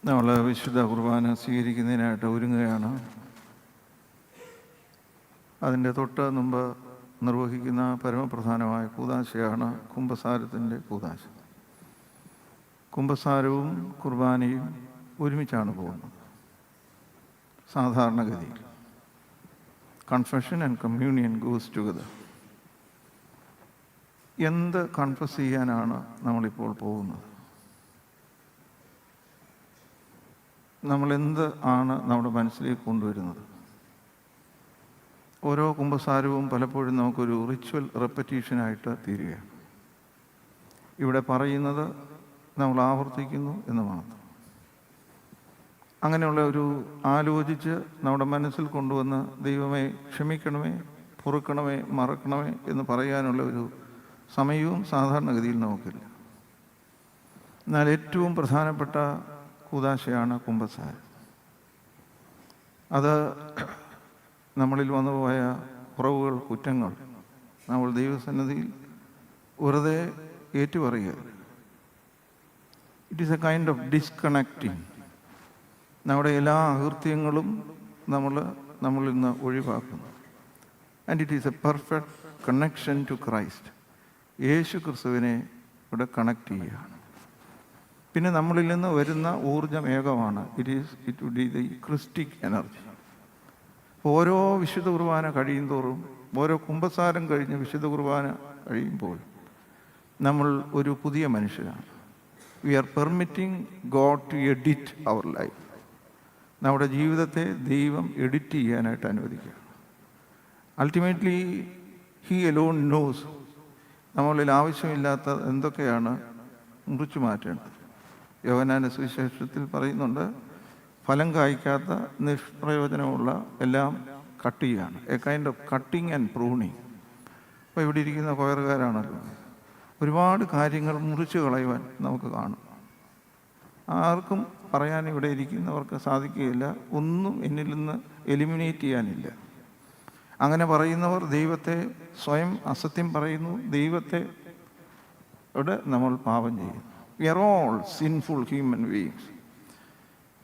നമ്മൾ വിശുദ്ധ കുർബാന സ്വീകരിക്കുന്നതിനായിട്ട് ഒരുങ്ങുകയാണ്. അതിൻ്റെ തൊട്ട് മുമ്പ് നിർവഹിക്കുന്ന പരമപ്രധാനമായ കൂദാശയാണ് കുമ്പസാരത്തിൻ്റെ കൂദാശ. കുമ്പസാരവും കുർബാനയും ഒരുമിച്ചാണ് പോകുന്നത് സാധാരണഗതിയിൽ. Confession and communion goes together. എന്ത് കൺഫസ് ചെയ്യാനാണ് നമ്മളിപ്പോൾ പോകുന്നത്? നമ്മളെന്ത് ആണ് നമ്മുടെ മനസ്സിലേക്ക് കൊണ്ടുവരുന്നത്? ഓരോ കുമ്പസാരവും പലപ്പോഴും നമുക്കൊരു റിച്വൽ റെപ്പറ്റീഷനായിട്ട് തീരുകയാണ്. ഇവിടെ പറയുന്നത് നമ്മൾ ആവർത്തിക്കുന്നു എന്ന് മാത്രം. അങ്ങനെയുള്ള ഒരു ആലോചിച്ച് നമ്മുടെ മനസ്സിൽ കൊണ്ടുവന്ന് ദൈവമേ ക്ഷമിക്കണമേ, പൊറുക്കണമേ, മറക്കണമേ എന്ന് പറയാനുള്ള ഒരു സമയവും സാധാരണഗതിയിൽ നമുക്കില്ല. എന്നാൽ ഏറ്റവും പ്രധാനപ്പെട്ട കൂദാശയാണ് കുമ്പസാരം. അത് നമ്മളിൽ വന്നുപോയ കുറവുകൾ, കുറ്റങ്ങൾ നമ്മൾ ദൈവസന്നിധിയിൽ വെറുതെ ഏറ്റുപറയുക. It is a kind of disconnecting. നമ്മുടെ എല്ലാ അകൃത്യങ്ങളും നമ്മളിൽ നിന്ന് ഒഴിവാക്കുന്നു. And it is a perfect connection to Christ. യേശു ക്രിസ്തുവിനെ ഇവിടെ കണക്ട് ചെയ്യുകയാണ്. പിന്നെ നമ്മളിൽ നിന്ന് വരുന്ന ഊർജം ഏകമാണ്. It would be the Christic energy. ഓരോ വിശുദ്ധ കുർബാന കഴിയുന്തോറും, ഓരോ കുമ്പസാരം കഴിഞ്ഞ് വിശുദ്ധ കുർബാന കഴിയുമ്പോൾ നമ്മൾ ഒരു പുതിയ മനുഷ്യരാണ്. We are permitting God to edit our life. നമ്മുടെ ജീവിതത്തെ ദൈവം എഡിറ്റ് ചെയ്യാനായിട്ട് അനുവദിക്കുക. അൾട്ടിമേറ്റ്ലി ഹി അലോൺ നോസ് നമ്മളിൽ ആവശ്യമില്ലാത്ത എന്തൊക്കെയാണ് മുറിച്ചു മാറ്റേണ്ടത്. യോഹന്നാന്റെ സുവിശേഷത്തിൽ പറയുന്നുണ്ട്, ഫലം കായ്ക്കാത്ത നിഷ്പ്രയോജനമുള്ള എല്ലാം കട്ട് ചെയ്യുകയാണ്. A kind of cutting and pruning. അപ്പോൾ ഇവിടെ ഇരിക്കുന്ന കൊയറുകാരാണല്ലോ, ഒരുപാട് കാര്യങ്ങൾ മുറിച്ച് കളയുവാൻ നമുക്ക് കാണും. ആർക്കും പറയാൻ ഇവിടെ ഇരിക്കുന്നവർക്ക് സാധിക്കുകയില്ല, ഒന്നും എന്നിൽ നിന്ന് എലിമിനേറ്റ് ചെയ്യാനില്ല. അങ്ങനെ പറയുന്നവർ ദൈവത്തെ സ്വയം അസത്യം പറയുന്നു, ദൈവത്തെ ഇവിടെ നമ്മൾ പാപം ചെയ്യുന്നു. We are all sinful human beings.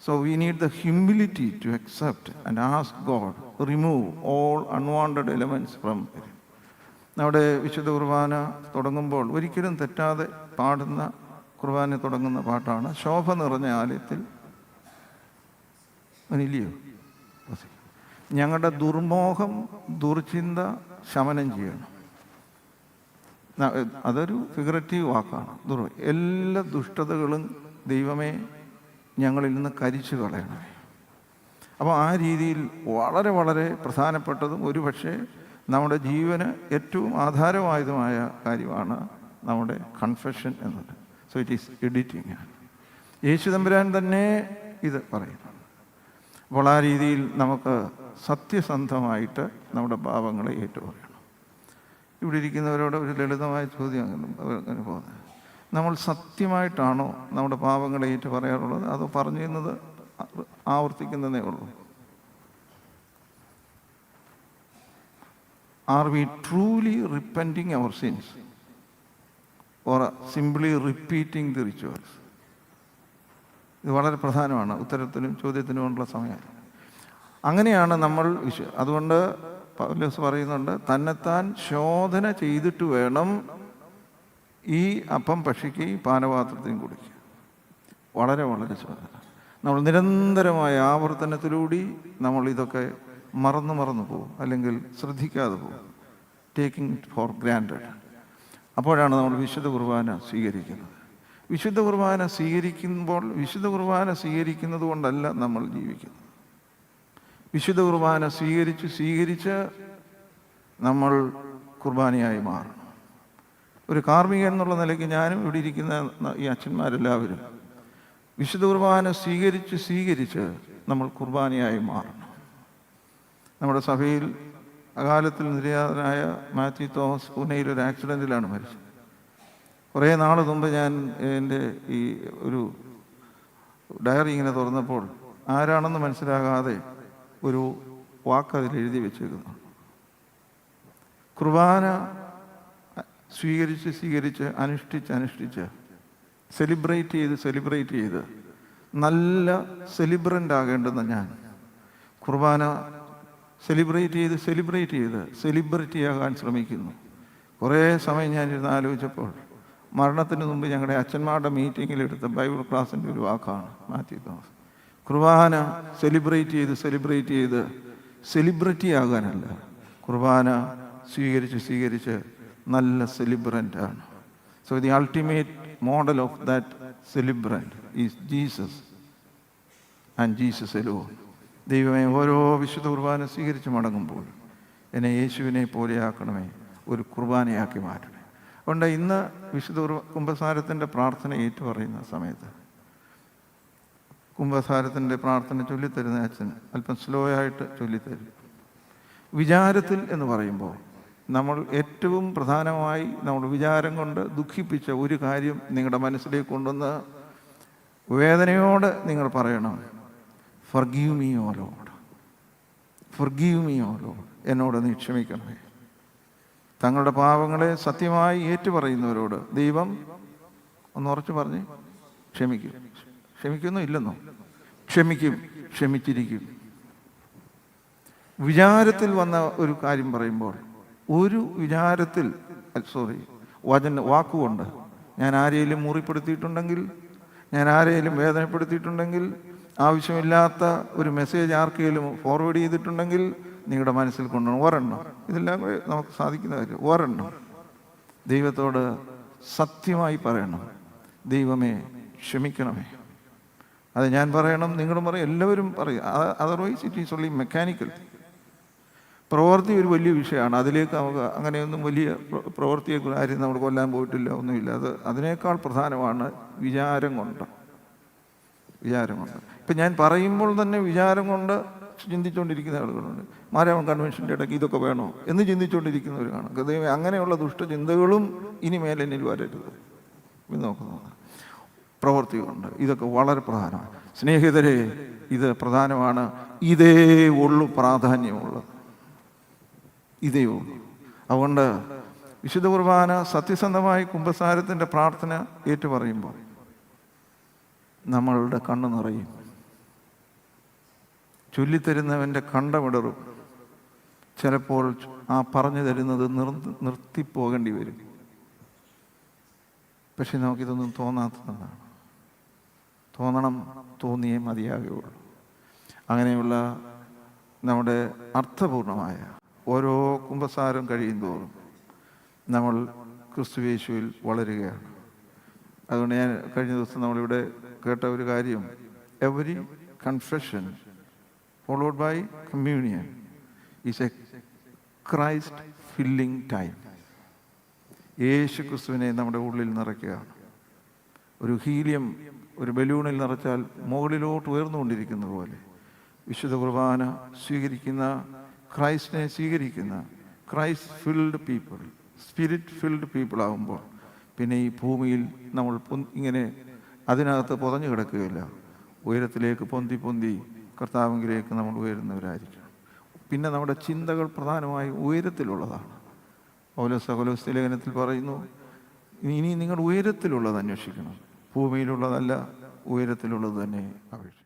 So we need the humility to accept and ask God to remove all unwanted elements from it. നമ്മുടെ വിശുദ്ധ കുർബാന തുടങ്ങുമ്പോൾ ഒരിക്കലും തെറ്റാതെ പാടുന്ന കുർബാന തുടങ്ങുന്ന പാട്ടാണ് ശോഭ നിറഞ്ഞ ആലയത്തിൽ അനില്ലയോ ഞങ്ങളുടെ ദുർമോഹം ദുർചിന്ത ശമനം ചെയ്യണം. അതൊരു ഫിഗറേറ്റീവ് വാക്കാണ്. എല്ലാ ദുഷ്ടതകളും ദൈവമേ ഞങ്ങളിൽ നിന്ന് കരിച്ചു കളയണമേ. അപ്പോൾ ആ രീതിയിൽ വളരെ വളരെ പ്രധാനപ്പെട്ടതും ഒരുപക്ഷെ നമ്മുടെ ജീവന് ഏറ്റവും ആധാരമായതുമായ കാര്യമാണ് നമ്മുടെ കൺഫെഷൻ എന്നത്. So it is editing. യേശു തമ്പുരാൻ തന്നെ ഇത് പറയുന്നു. അപ്പോൾ ആ രീതിയിൽ നമുക്ക് സത്യസന്ധമായിട്ട് നമ്മുടെ പാപങ്ങളെ ഏറ്റുപറയണം. ഇവിടെ ഇരിക്കുന്നവരോട് ഒരു ലളിതമായ ചോദ്യം അങ്ങനെ പോകുന്നത്, നമ്മൾ സത്യമായിട്ടാണോ നമ്മുടെ പാപങ്ങളെ ഏറ്റു പറയാറുള്ളത്, അതോ പറഞ്ഞു തന്നത് ആവർത്തിക്കുന്നതേ ഉള്ളൂ? Are we truly repenting our sins or simply repeating the rituals? ഇത് വളരെ പ്രധാനമാണ്. ഉത്തരത്തിനും ചോദ്യത്തിനുമുള്ള സമയം അങ്ങനെയാണ് നമ്മൾ അതുകൊണ്ട് പൗലോസ് പറയുന്നുണ്ട്, തന്നെത്താൻ ശോധന ചെയ്തിട്ട് വേണം ഈ അപ്പം ഭക്ഷിക്കുകയും പാനപാത്രത്തെയും കുടിക്കുക. വളരെ വളരെ ശോധന. നമ്മൾ നിരന്തരമായ ആവർത്തനത്തിലൂടെ നമ്മൾ ഇതൊക്കെ മറന്നു പോകും, അല്ലെങ്കിൽ ശ്രദ്ധിക്കാതെ പോകും, ടേക്കിംഗ് ഇറ്റ് ഫോർ ഗ്രാൻഡഡ്. അപ്പോഴാണ് നമ്മൾ വിശുദ്ധ കുർബാന സ്വീകരിക്കുന്നത്. വിശുദ്ധ കുർബാന സ്വീകരിക്കുമ്പോൾ വിശുദ്ധ കുർബാന സ്വീകരിക്കുന്നത് കൊണ്ടല്ല നമ്മൾ ജീവിക്കുന്നത്. വിശുദ്ധ കുർബാന സ്വീകരിച്ച് നമ്മൾ കുർബാനയായി മാറണം. ഒരു കാർമ്മികൻ എന്നുള്ള നിലയ്ക്ക് ഞാനും ഇവിടെ ഇരിക്കുന്ന ഈ അച്ഛന്മാരെല്ലാവരും വിശുദ്ധ കുർബാന സ്വീകരിച്ച് നമ്മൾ കുർബാനയായി മാറണം. നമ്മുടെ സഭയിൽ അകാലത്തിൽ നിര്യാതനായ മാത്യു തോമസ് പൂനെയിൽ ഒരു ആക്സിഡൻറ്റിലാണ് മരിച്ചത്. കുറേ നാൾ മുമ്പ് ഞാൻ എൻ്റെ ഈ ഒരു ഡയറി ഇങ്ങനെ തുറന്നപ്പോൾ ആരാണെന്ന് മനസ്സിലാകാതെ ഒരു വാക്ക് അതിൽ എഴുതി വെച്ചേക്കുന്നു. കുർബാന സ്വീകരിച്ച് അനുഷ്ഠിച്ച് സെലിബ്രേറ്റ് ചെയ്ത് നല്ല സെലിബ്രൻ്റ് ആകേണ്ടുന്ന ഞാൻ കുർബാന സെലിബ്രേറ്റ് ചെയ്ത് സെലിബ്രിറ്റി ആകാൻ ശ്രമിക്കുന്നു. കുറേ സമയം ഞാനിരുന്ന് ആലോചിച്ചപ്പോൾ മരണത്തിന് മുമ്പ് ഞങ്ങളുടെ അച്ഛന്മാരുടെ മീറ്റിങ്ങിലെടുത്ത ബൈബിൾ ക്ലാസ്സിൻ്റെ ഒരു വാക്കാണ് മാത്യു തോമസ്. കുർബാന സെലിബ്രേറ്റ് ചെയ്ത് സെലിബ്രിറ്റി ആകാനല്ല, കുർബാന സ്വീകരിച്ച് നല്ല സെലിബ്രൻ്റാണ്. So the ultimate model of that celebrant is Jesus and Jesus alone. ദൈവമേ, ഓരോ വിശുദ്ധ കുർബാന സ്വീകരിച്ച് മടങ്ങുമ്പോൾ എന്നെ യേശുവിനെ പോലെയാക്കണമേ, ഒരു കുർബാനയാക്കി മാറ്റണേ. അതുകൊണ്ട് ഇന്ന് വിശുദ്ധ കുമ്പസാരത്തിൻ്റെ പ്രാർത്ഥന ഏറ്റുപറയുന്ന സമയത്ത് കുമ്പസാരത്തിൻ്റെ പ്രാർത്ഥന ചൊല്ലിത്തരുന്ന അച്ഛൻ അല്പം സ്ലോ ആയിട്ട് ചൊല്ലിത്തരും. വിചാരത്തിൽ എന്ന് പറയുമ്പോൾ നമ്മൾ ഏറ്റവും പ്രധാനമായി നമ്മൾ വിചാരം കൊണ്ട് ദുഃഖിപ്പിച്ച ഒരു കാര്യം നിങ്ങളുടെ മനസ്സിലേക്ക് കൊണ്ടുവന്ന് വേദനയോടെ നിങ്ങൾ പറയണം, ഫർഗീവ് മീ ഓ ലോർഡ്, ഫർഗീവ് മീ ഓ ലോർഡ്, എന്നോട് നീ ക്ഷമിക്കണമേ. തങ്ങളുടെ പാപങ്ങളെ സത്യമായി ഏറ്റുപറയുന്നവരോട് ദൈവം ഒന്ന് ഉറച്ചു പറഞ്ഞ് ക്ഷമിക്കുന്നു ഇല്ലെന്നോ? ക്ഷമിച്ചിരിക്കും. വിചാരത്തിൽ വന്ന ഒരു കാര്യം പറയുമ്പോൾ ഒരു വിചാരത്തിൽ വാക്കുകൊണ്ട് ഞാൻ ആരെയും മുറിപ്പെടുത്തിയിട്ടുണ്ടെങ്കിൽ, ഞാൻ ആരെയും വേദനപ്പെടുത്തിയിട്ടുണ്ടെങ്കിൽ, ആവശ്യമില്ലാത്ത ഒരു മെസ്സേജ് ആർക്കെങ്കിലും ഫോർവേഡ് ചെയ്തിട്ടുണ്ടെങ്കിൽ നിങ്ങളുടെ മനസ്സിൽ കൊണ്ടുവരണം ഒരെണ്ണം. ഇതെല്ലാം കൂടെ നമുക്ക് സാധിക്കുന്ന കാര്യം. ഒരെണ്ണം ദൈവത്തോട് സത്യമായി പറയണം, ദൈവമേ ക്ഷമിക്കണമേ. അത് ഞാൻ പറയണം, നിങ്ങളും പറയും, എല്ലാവരും പറയും. Otherwise it is only mechanical. പ്രവൃത്തി ഒരു വലിയ വിഷയമാണ്. അതിലേക്ക് നമുക്ക് അങ്ങനെയൊന്നും വലിയ പ്രവൃത്തിയെക്കുറിച്ച് ആരും നമ്മൾ കൊല്ലാൻ പോയിട്ടില്ല, ഒന്നുമില്ല. അതിനേക്കാൾ പ്രധാനമാണ് വിചാരം കൊണ്ട്. ഇപ്പം ഞാൻ പറയുമ്പോൾ തന്നെ വിചാരം കൊണ്ട് ചിന്തിച്ചുകൊണ്ടിരിക്കുന്ന ആളുകളുണ്ട്. മാരാമൺ കൺവെൻഷൻ്റെ ഇടയ്ക്ക് ഇതൊക്കെ വേണോ എന്ന് ചിന്തിച്ചുകൊണ്ടിരിക്കുന്നവരാണ്. ദൈവമേ, അങ്ങനെയുള്ള ദുഷ്ടചിന്തകളും ഇനി മേലെ എന്നിൽ വരരുത് എന്ന് നോക്കുന്നത്. പ്രവൃത്തി കൊണ്ട് ഇതൊക്കെ വളരെ പ്രധാനമാണ്. സ്നേഹിതരെ, ഇത് പ്രധാനമാണ്. ഇതേ ഉള്ളൂ പ്രാധാന്യമുള്ളത്, ഇതേ ഉള്ളൂ. അതുകൊണ്ട് വിശുദ്ധ കുർബാന സത്യസന്ധമായി കുമ്പസാരത്തിൻ്റെ പ്രാർത്ഥന ഏറ്റുപറയുമ്പോൾ നമ്മളുടെ കണ്ണ് നിറയും, ചൊല്ലിത്തരുന്നവൻ്റെ കണ്ടമിടറും. ചിലപ്പോൾ ആ പറഞ്ഞു തരുന്നത് നിർത്തിപ്പോകേണ്ടി വരും. പക്ഷെ നമുക്കിതൊന്നും തോന്നാത്തതാണ്. തോന്നിയേ മതിയാകുകയുള്ളൂ. അങ്ങനെയുള്ള നമ്മുടെ അർത്ഥപൂർണമായ ഓരോ കുമ്പസാരം കഴിയും തോറും നമ്മൾ ക്രിസ്തുയേശുവിൽ വളരുകയാണ്. അതുകൊണ്ട് ഞാൻ കഴിഞ്ഞ ദിവസം നമ്മളിവിടെ കേട്ട ഒരു കാര്യം, every confession followed by communion is a Christ filling time. യേശു ക്രിസ്തുവിനെ നമ്മുടെ ഉള്ളിൽ നിറയ്ക്കുകയാണ്. ഒരു ഹീലിയം ഒരു ബലൂണിൽ നിറച്ചാൽ മുകളിലോട്ട് ഉയർന്നുകൊണ്ടിരിക്കുന്ന പോലെ വിശുദ്ധ കുർബാന സ്വീകരിക്കുന്ന, ക്രൈസ്റ്റിനെ സ്വീകരിക്കുന്ന Christ filled people, spirit filled people ആകുമ്പോൾ പിന്നെ ഈ ഭൂമിയിൽ നമ്മൾ ഇങ്ങനെ അതിനകത്ത് പുതഞ്ഞു കിടക്കുകയില്ല. ഉയരത്തിലേക്ക് പൊന്തി കർത്താവിലേക്ക് നമ്മൾ ഉയരുന്നവരായിരിക്കണം. പിന്നെ നമ്മുടെ ചിന്തകൾ പ്രധാനമായും ഉയരത്തിലുള്ളതാണ്. പൗലോസ് ലേഖനത്തിൽ പറയുന്നു, ഇനി നിങ്ങൾ ഉയരത്തിലുള്ളത് അന്വേഷിക്കണം, ഭൂമിയിലുള്ളതല്ല, ഉയരത്തിലുള്ളത് തന്നെ അപേക്ഷിക്കണം.